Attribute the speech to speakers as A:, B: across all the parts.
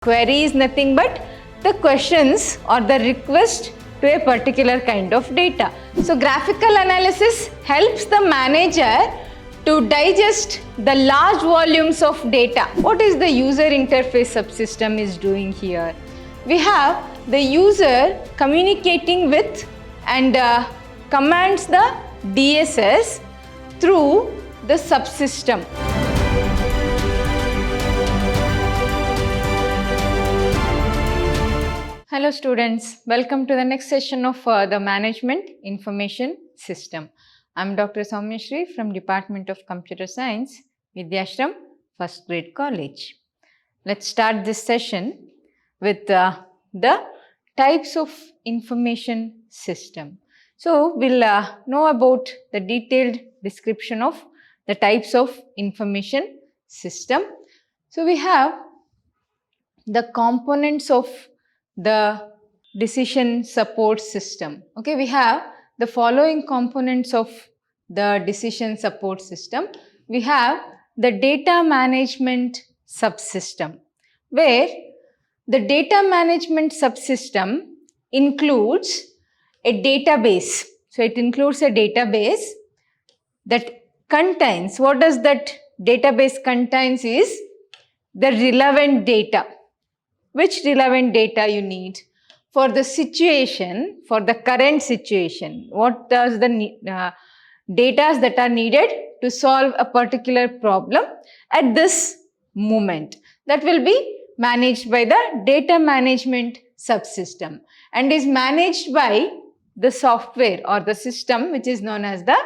A: Query is nothing but the questions or the request to a particular kind of data. So graphical analysis helps the manager to digest the large volumes of data. What is the user interface subsystem is doing here? We have the user communicating with and commands the DSS through the subsystem. Hello students, welcome to the next session of the Management Information System. I am Dr. Soumya Shri from Department of Computer Science, Vidyashram, First Grade College. Let's start this session with the types of information system. So we'll know about the detailed description of the types of information system. So we have the components of the decision support system. Okay, we have the following components of the decision support system. We have the data management subsystem, where the data management subsystem includes a database. So it includes a database that contains, what does that database contains is the relevant data. Which relevant data you need for the situation, for the current situation? What does the data that are needed to solve a particular problem at this moment? That will be managed by the data management subsystem and is managed by the software or the system which is known as the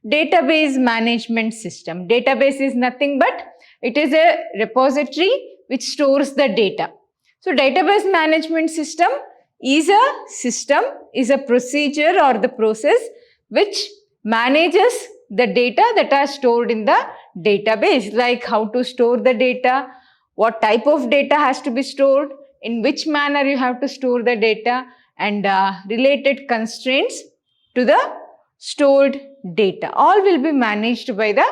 A: database management system. Database is nothing but it is a repository which stores the data. So database management system is a procedure or the process which manages the data that are stored in the database, like how to store the data, what type of data has to be stored, in which manner you have to store the data, and related constraints to the stored data. All will be managed by the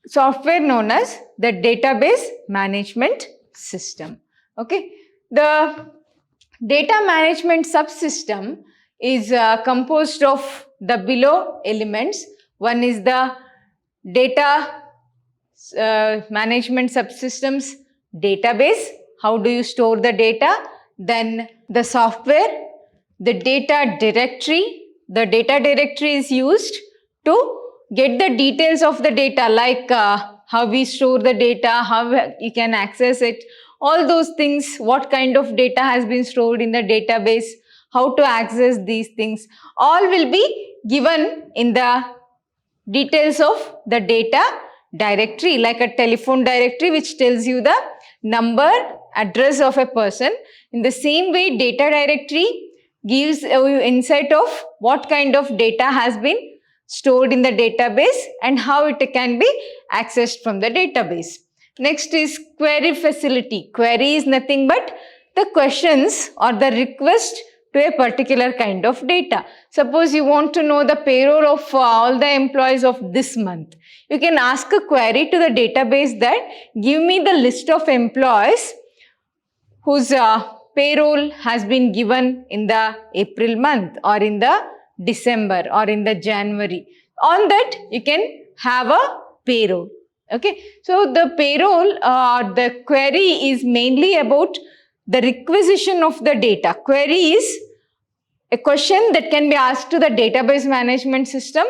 A: software known as the database management system. Okay, the data management subsystem is composed of the below elements. One is the data management subsystems database. How do you store the data? Then the software, the data directory. The data directory is used to get the details of the data, like how we store the data, how you can access it, all those things, what kind of data has been stored in the database, how to access these things, all will be given in the details of the data directory, like a telephone directory which tells you the number, address of a person. In the same way, data directory gives you insight of what kind of data has been stored in the database and how it can be accessed from the database. Next is query facility. Query is nothing but the questions or the request to a particular kind of data. Suppose you want to know the payroll of all the employees of this month. You can ask a query to the database that give me the list of employees whose payroll has been given in the April month or in the December or in the January. On that you can have a payroll. Okay, so the payroll, the query is mainly about the requisition of the data. Query is a question that can be asked to the database management system.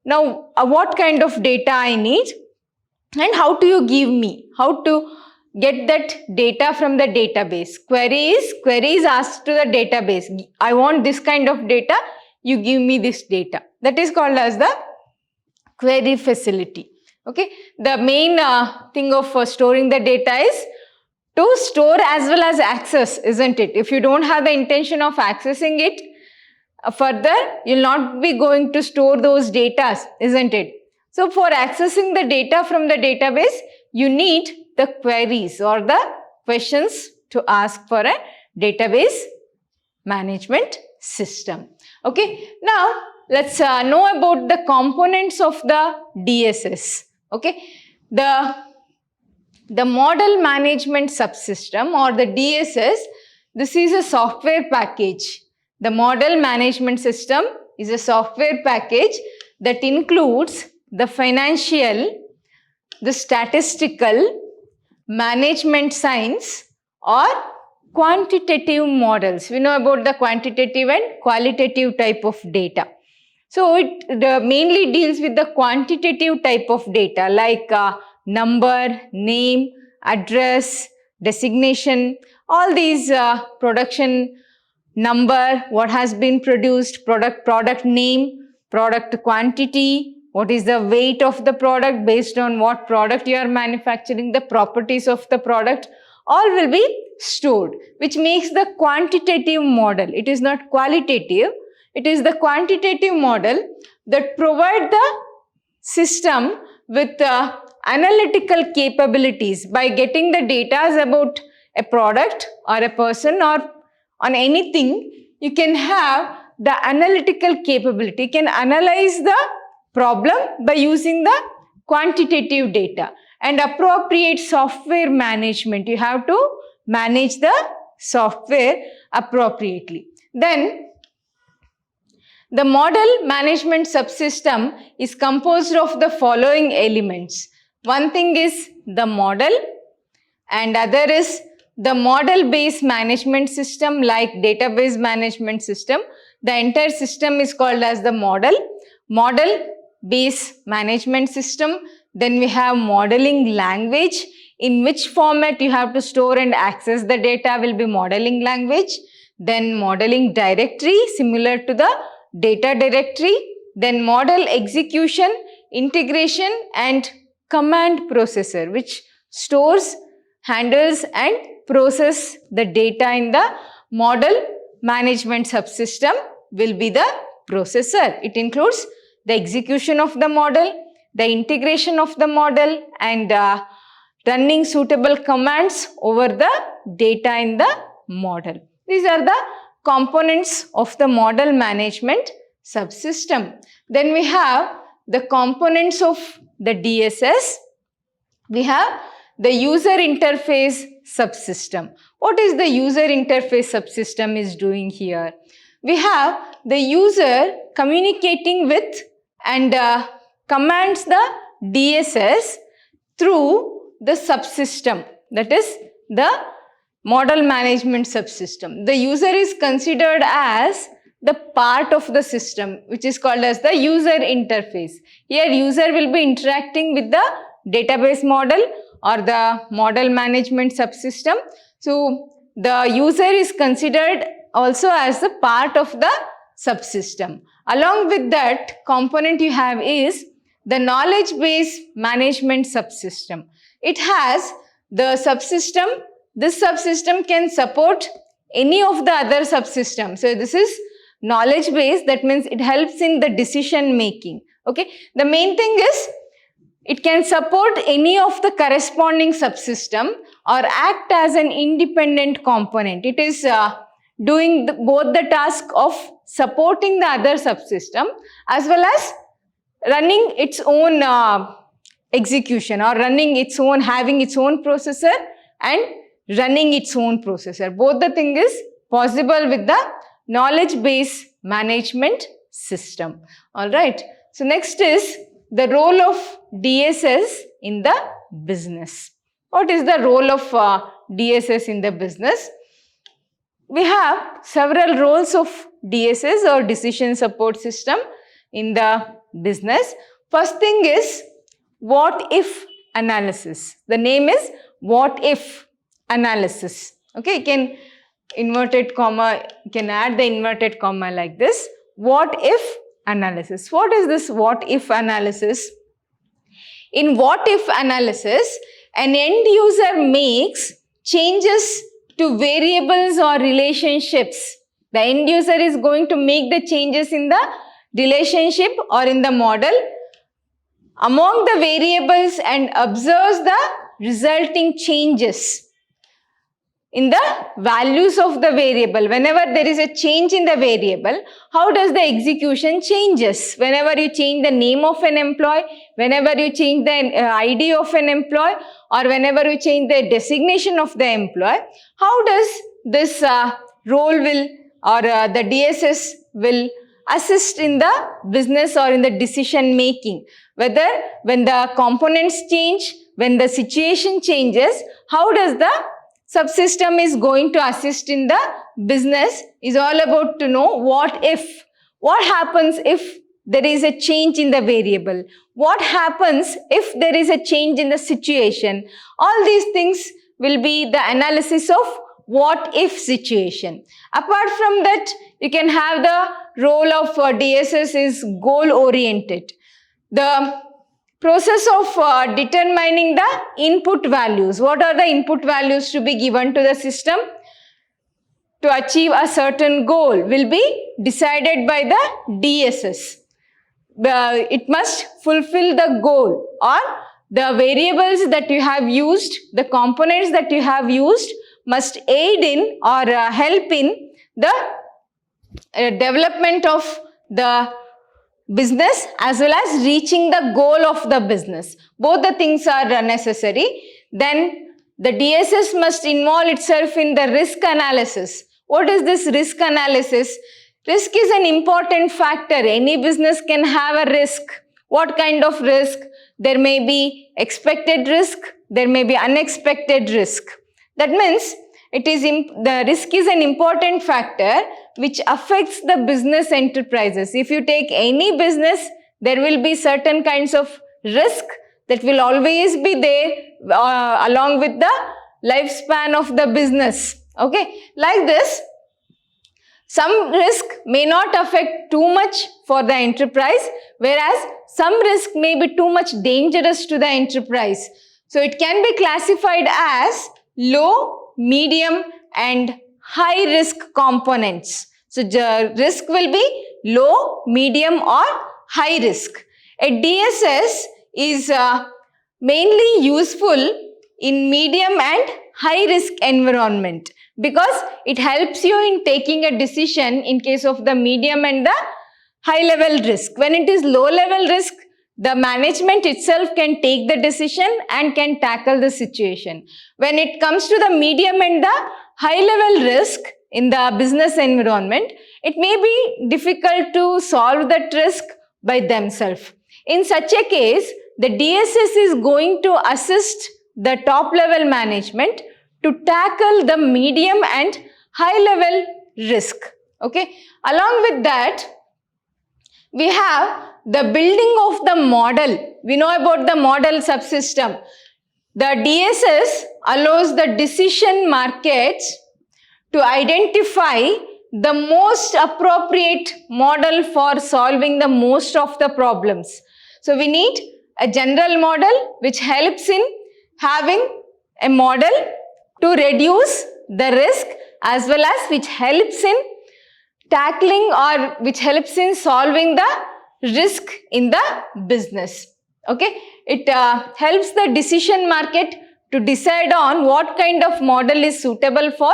A: Now, what kind of data I need and how do you give me? How to get that data from the database? Query is asked to the database. I want this kind of data, you give me this data. That is called as the query facility. Okay, the main thing of storing the data is to store as well as access, isn't it? If you don't have the intention of accessing it further, you'll not be going to store those data, isn't it? So for accessing the data from the database, you need the queries or the questions to ask for a database management system. Okay, now let's know about the components of the DSS. Okay, the The model management subsystem or the DSS, this is a software package. The model management system is a software package that includes the financial, the statistical, management science or quantitative models. We know about the quantitative and qualitative type of data. So it mainly deals with the quantitative type of data like number, name, address, designation, all these production number, what has been produced, product name, product quantity, what is the weight of the product based on what product you are manufacturing, the properties of the product, all will be stored, which makes the quantitative model. It is not qualitative. It is the quantitative model that provides the system with analytical capabilities by getting the data about a product or a person or on anything. You can have the analytical capability. You can analyze the problem by using the quantitative data and appropriate software management. You have to manage the software appropriately. Then the model management subsystem is composed of the following elements. One thing is the model and other is the model-based management system like database management system. The entire system is called as the model-based management system. Then we have modeling language. In which format you have to store and access the data will be modeling language. Then modeling directory similar to the data directory. Then model execution, integration and command processor which stores, handles and process the data in the model management subsystem will be the processor. It includes the execution of the model, the integration of the model and running suitable commands over the data in the model. These are the components of the model management subsystem. Then we have the components of the DSS. We have the user interface subsystem. What is the user interface subsystem is doing here? We have the user communicating with and commands the DSS through the subsystem, that is the model management subsystem. The user is considered as the part of the system which is called as the user interface. Here user will be interacting with the database model or the model management subsystem. So the user is considered also as the part of the subsystem. Along with that component you have is the knowledge base management subsystem. It has the subsystem. This subsystem can support any of the other subsystems. So this is knowledge base, that means it helps in the decision making. Okay. The main thing is it can support any of the corresponding subsystem or act as an independent component. It is doing both the task of supporting the other subsystem as well as running its own execution or running its own, having its own processor and running its own processor. Both the thing is possible with the knowledge base management system. Alright. So next is the role of DSS in the business. What is the role of DSS in the business? We have several roles of DSS or decision support system in the business. First thing is what if analysis. The name is what if analysis. Okay, you can inverted comma, you can add the inverted comma like this. What if analysis. What is this what if analysis? In what if analysis, an end user makes changes to variables or relationships. The end user is going to make the changes in the relationship or in the model among the variables and observes the resulting changes. in the values of the variable. Whenever there is a change in the variable, how does the execution changes? Whenever you change the name of an employee, whenever you change the ID of an employee, or whenever you change the designation of the employee, how does this role will or the DSS will assist in the business or in the decision making? Whether when the components change, when the situation changes, how does the subsystem is going to assist in the business is all about to know what happens if there is a change in the variable, what happens if there is a change in the situation. All these things will be the analysis of what if situation. Apart from that, you can have the role of DSS is goal oriented. The process of determining the input values. What are the input values to be given to the system to achieve a certain goal will be decided by the DSS. It must fulfill the goal, or the variables that you have used, the components that you have used must aid in or help in the development of the business as well as reaching the goal of the business. Both the things are necessary. Then the DSS must involve itself in the risk analysis. What is this risk analysis? Risk is an important factor. Any business can have a risk. What kind of risk? There may be expected risk, there may be unexpected risk. That means the risk is an important factor which affects the business enterprises. If you take any business, there will be certain kinds of risk that will always be there along with the lifespan of the business. Okay, like this, some risk may not affect too much for the enterprise, whereas some risk may be too much dangerous to the enterprise. So it can be classified as low, medium and high risk components. So the risk will be low, medium or high risk. A DSS is mainly useful in medium and high risk environment because it helps you in taking a decision in case of the medium and the high level risk. When it is low level risk, the management itself can take the decision and can tackle the situation. When it comes to the medium and the high level risk in the business environment, it may be difficult to solve that risk by themselves. In such a case, the DSS is going to assist the top level management to tackle the medium and high level risk. Okay. Along with that, we have the building of the model. We know about the model subsystem. The DSS allows the decision markets to identify the most appropriate model for solving the most of the problems. So we need a general model which helps in having a model to reduce the risk as well as which helps in tackling or which helps in solving the risk in the business. Okay, it helps the decision market to decide on what kind of model is suitable for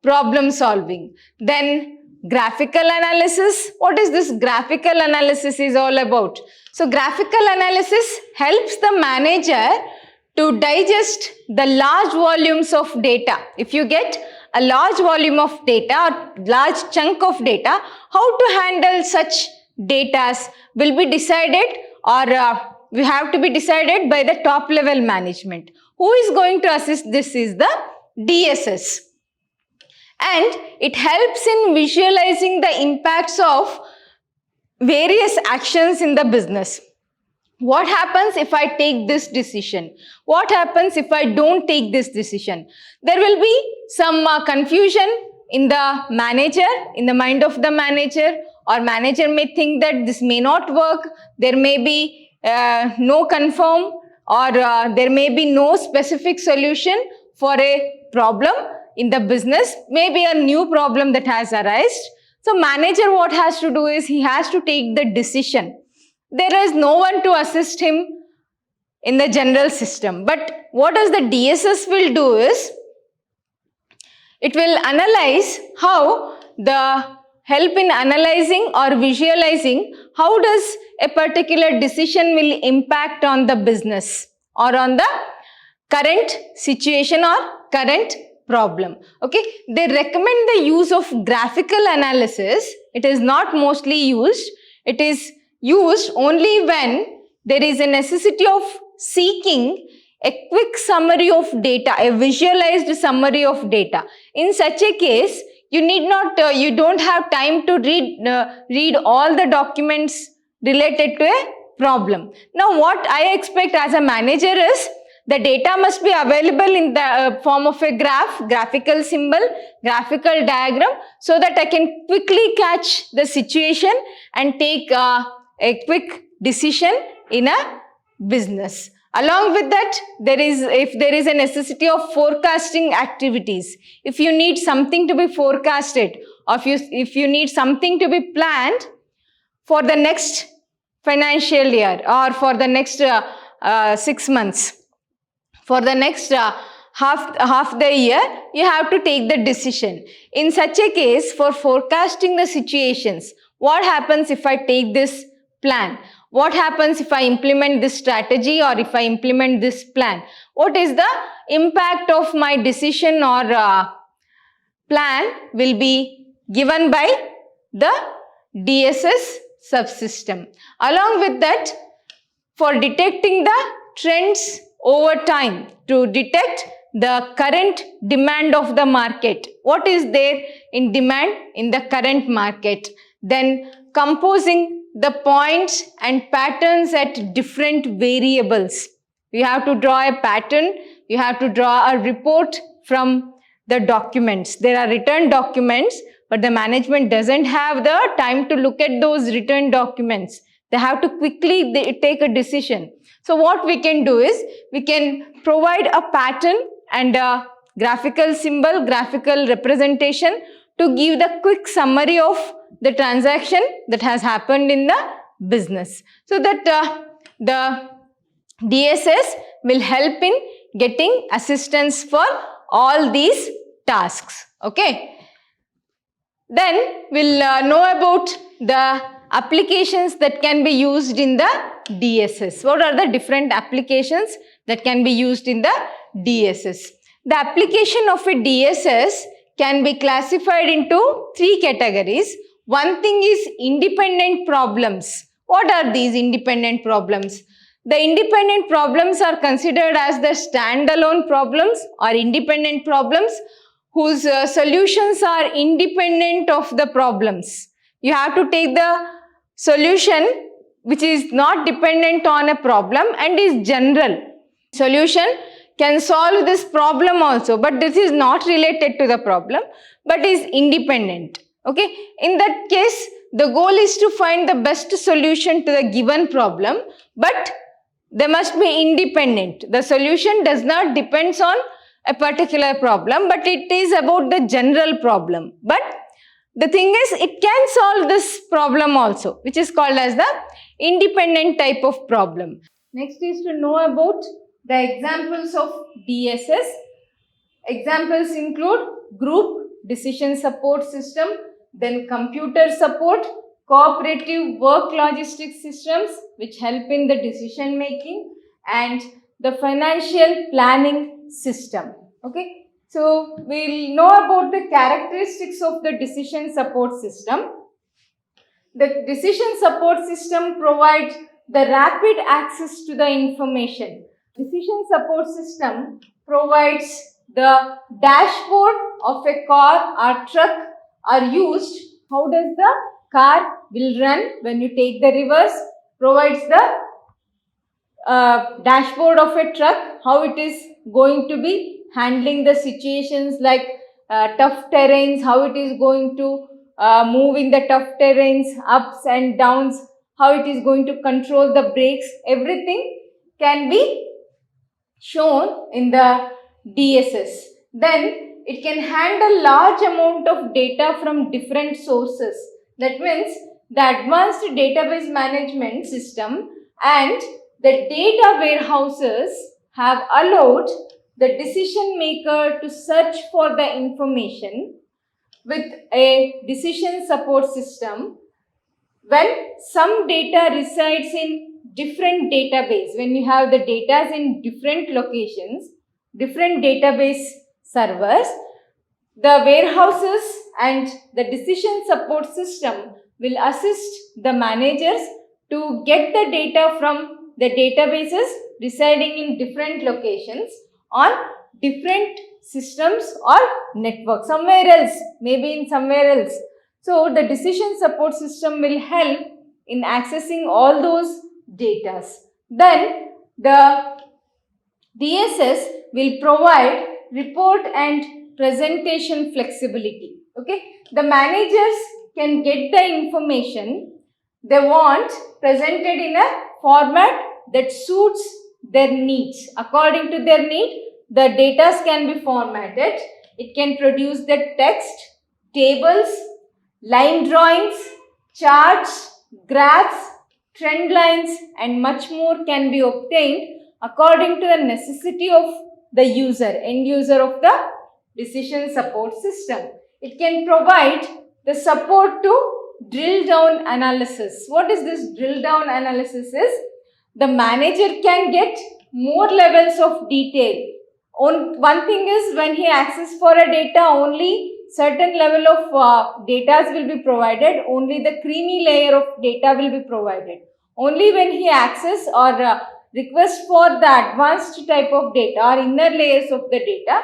A: problem solving. Then graphical analysis. What is this graphical analysis is all about? So graphical analysis helps the manager to digest the large volumes of data. If you get a large volume of data or large chunk of data, how to handle such data will be decided or we have to be decided by the top level management. Who is going to assist this is the DSS. And it helps in visualizing the impacts of various actions in the business. What happens if I take this decision? What happens if I don't take this decision? There will be some confusion in the manager, in the mind of the manager, or manager may think that this may not work. There may be no confirm or there may be no specific solution for a problem in the business, maybe a new problem that has arisen. So manager what has to do is he has to take the decision. There is no one to assist him in the general system. But what does the DSS will do is, It will analyze how the help in analyzing or visualizing how does a particular decision will impact on the business or on the current situation or current problem. Okay, they recommend the use of graphical analysis. It is not mostly used. It is used only when there is a necessity of seeking a quick summary of data, a visualized summary of data. In such a case, you need not, you don't have time to read all the documents related to a problem. Now, what I expect as a manager is the data must be available in the form of a graphical symbol, graphical diagram, so that I can quickly catch the situation and take a quick decision in a business. Along with that, if there is a necessity of forecasting activities, if you need something to be forecasted, or if you need something to be planned for the next financial year or for the next 6 months, for the next half the year, you have to take the decision. In such a case, for forecasting the situations, what happens if I take this plan? What happens if I implement this strategy or if I implement this plan? What is the impact of my decision or plan will be given by the DSS subsystem. Along with that, for detecting the trends over time, to detect the current demand of the market, what is there in demand in the current market, then composing the points and patterns at different variables. You have to draw a pattern, you have to draw a report from the documents. There are written documents, but the management doesn't have the time to look at those written documents. They have to quickly take a decision. So what we can do is, we can provide a pattern and a graphical symbol, graphical representation to give the quick summary of the transaction that has happened in the business. So that the DSS will help in getting assistance for all these tasks. Okay. Then we'll know about the applications that can be used in the DSS. What are the different applications that can be used in the DSS? The application of a DSS can be classified into 3 categories. One thing is independent problems. What are these independent problems? The independent problems are considered as the standalone problems or independent problems whose solutions are independent of the problems. You have to take the solution which is not dependent on a problem and is general. Solution can solve this problem also, but this is not related to the problem, but is independent. Okay. In that case, the goal is to find the best solution to the given problem, but they must be independent. The solution does not depend on a particular problem, but it is about the general problem. But the thing is, it can solve this problem also, which is called as the independent type of problem. Next is to know about the examples of DSS. Examples include group decision support system, then computer support, cooperative work logistics systems which help in the decision making, and the financial planning system. Okay. So we'll know about the characteristics of the decision support system. The decision support system provides the rapid access to the information. Decision support system provides the dashboard of a car or truck are used. How does the car will run when you take the reverse? Provides the dashboard of a truck, how it is going to be handling the situations like tough terrains, how it is going to move in the tough terrains, ups and downs, how it is going to control the brakes. Everything can be shown in the DSS. Then it can handle large amount of data from different sources. That means the advanced database management system and the data warehouses have allowed the decision maker to search for the information with a decision support system. When some data resides in different database, when you have the data in different locations, different database servers, the warehouses and the decision support system will assist the managers to get the data from the databases residing in different locations on different systems or network, somewhere else, maybe in somewhere else. So the decision support system will help in accessing all those data. Then the DSS will provide report and presentation flexibility. Okay, the managers can get the information they want presented in a format that suits their needs. According to their need, the data can be formatted. It can produce the text, tables, line drawings, charts, graphs, trend lines and much more can be obtained according to the necessity of the user, end user of the decision support system. It can provide the support to drill down analysis. What is this drill down analysis is? The manager can get more levels of detail. One thing is when he access for a data, only certain level of data will be provided, only the creamy layer of data will be provided. Only when he access or request for the advanced type of data or inner layers of the data,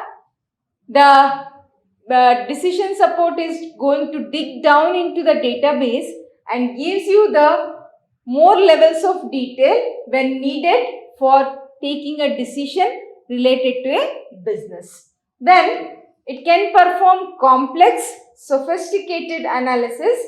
A: the decision support is going to dig down into the database and gives you the more levels of detail when needed for taking a decision related to a business. Then it can perform complex, sophisticated analysis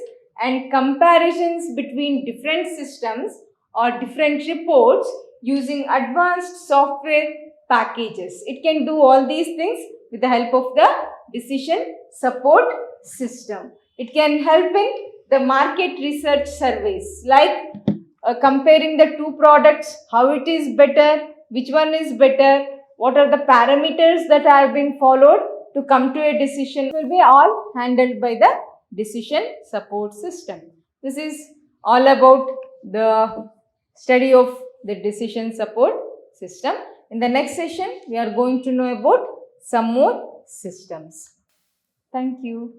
A: and comparisons between different systems or different reports using advanced software packages. It can do all these things with the help of the decision support system. It can help in the market research surveys, like comparing the two products, how it is better, which one is better, what are the parameters that have been followed to come to a decision, will be all handled by the decision support system. This is all about the study of the decision support system. In the next session, we are going to know about some more systems. Thank you.